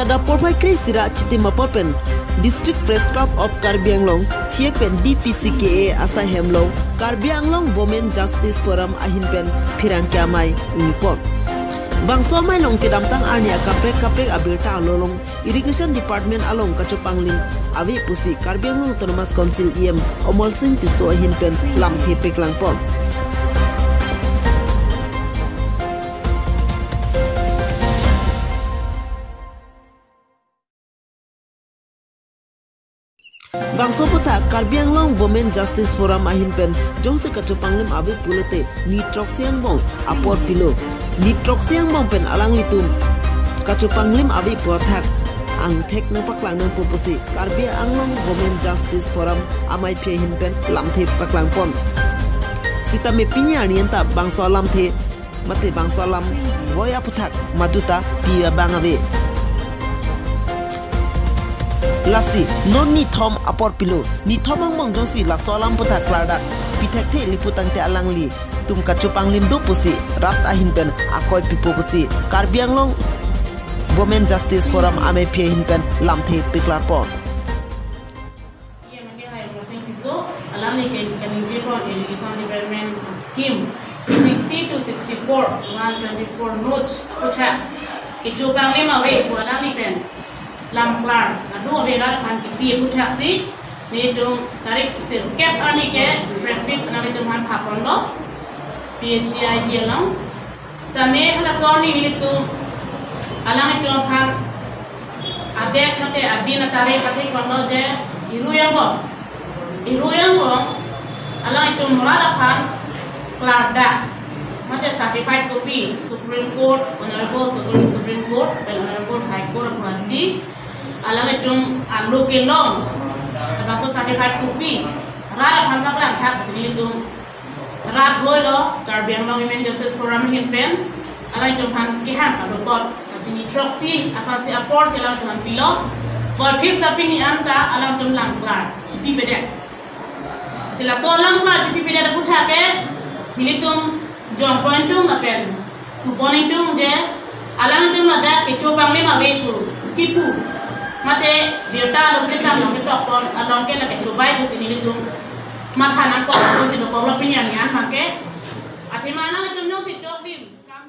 Kada porfai kri sira chitima porpen District Press Club of Karbi Anglong thiek pen DPCKA asa hemlo Karbi Anglong Women Justice Forum ahin pen phirang kya mai inipon bangso mai long ke damtang arnia kaprek abirta alolong Irrigation Department along kachopanglim avi pusi Karbi Anglong Autonomous Council EM Omol Singh tisto ahin pen lam thepek langpon bangso puta Karbi Anglong Women Justice Forum ahin pen jose kachopanglim avi pulote nitroxiang bong apor pilo nitroxiang bong pen alang litum kachopanglim avi pothak ang thek na paklang nang pupusi Karbi Anglong Women Justice Forum amai phe hin pen lamthe paklang pon sitame pinya nienta bangso lamthe mate bangso lam voya puthak maduta pia bangave lasi non ni thom apor pilo ni thomang mong josi la solam puta klada pithak the liputang te alangli tum kachupang lim do pusi rat ahin pen akoi pipo pusi Karbi Anglong Women Justice Forum ame phe hin pen lamthe piklar pon ye mage hai rosing piso alani ke kanije for irrigation development scheme 60 to 64 124 note puta kachupang lim awe alani pen lamplar adu avera kan ki puthak si ni dong tarik sir cap ani ke respect anali tuhan phapondo PCI bilang tame hala soni itu alang itu kan adek nate adina tarik patik kondo je iru yang gong alang itu murada kan klarda mate certified copy Supreme Court Honorable Supreme Court Honorable High Court of Guwahati alang itu aloke long termasuk certified copy rada phanpak lang thak sini itu rad holo Karbi Anglong Women Justice Forum hin pen alang itu phan kihan adopot sini troksi akan si apor silang tuhan pilo for his tapi ni anta alang itu lang klar cipi bedek sila so lang klar cipi bedek putha ke militum jom pointum apen tu pointum je alang itu ada kecobang lima beku kipu mate biota lokte kam nong tokon along ke la kecobai ku sini litum makana ko sini ko lo pinyan ya make atimana litum no si chobim kam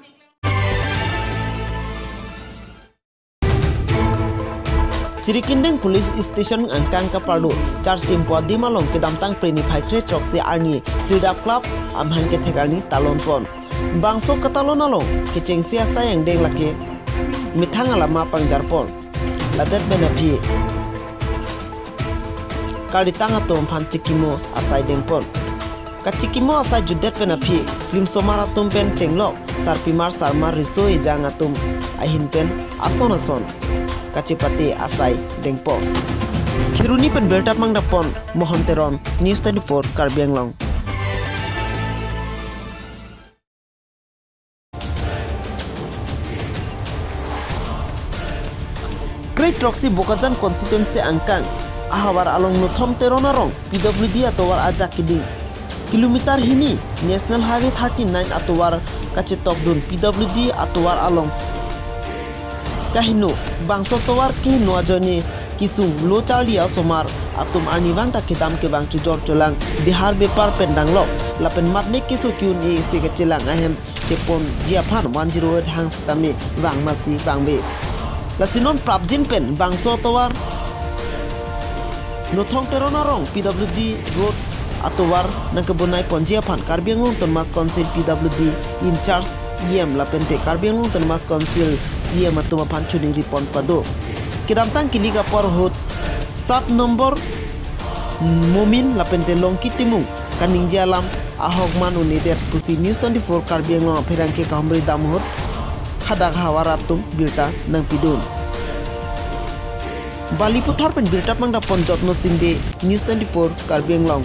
Cirikindeng Police Station angkang kapardu charge timpo dimalong ke damtang preni phaikre chokse arni Freedom Club amhang ke thekarni talon pon bangso katalon along ke chengsia sayang deng lake mithang alama pangjar pon ladet benapi kali tanga tom phan chikimo asai dengpon ka chikimo asai judet benapi lim somara tumpen chenglo sarpimar sarmar riso ijanga tum ahin pen ason kacipati asai dengpo khiruni pen beltap mangdapon mohanteron News 24 Karbi Anglong Great Roxy Bokajan constituency angkang ahawar along nuthom teronarong PWD atowar ajak kiding kilometer hini National Highway 39 atowar kacetokdun PWD atowar along kahino bangso towar ke noajoni kisung lochalia somar atum anibang takidam ke bang chujor cholang Bihar Bepar pendanglo lapen matne kisu kyun e sike chelang ahem chepon jiaphan 108 hang stami bang masi bangbe lasinon prabjin pen bangso towar nothong teronarong PWD road atowar nangkebunai ponjiaphan Karbi Anglong Autonomous Council PWD in charge EM lapente Karbi Anglong Autonomous Council CM atuma panchuling ripon pado kidamtang kiliga por hot 7 nomor momin lapente longki timung kaning jalam ahogman united pusi News 24 Karbi Anglong pherangke kahmri damhot hadak hawaratum birta nang pidun Bali puthar pen birta mangda ponjot no singbe News 24 Karbi Anglong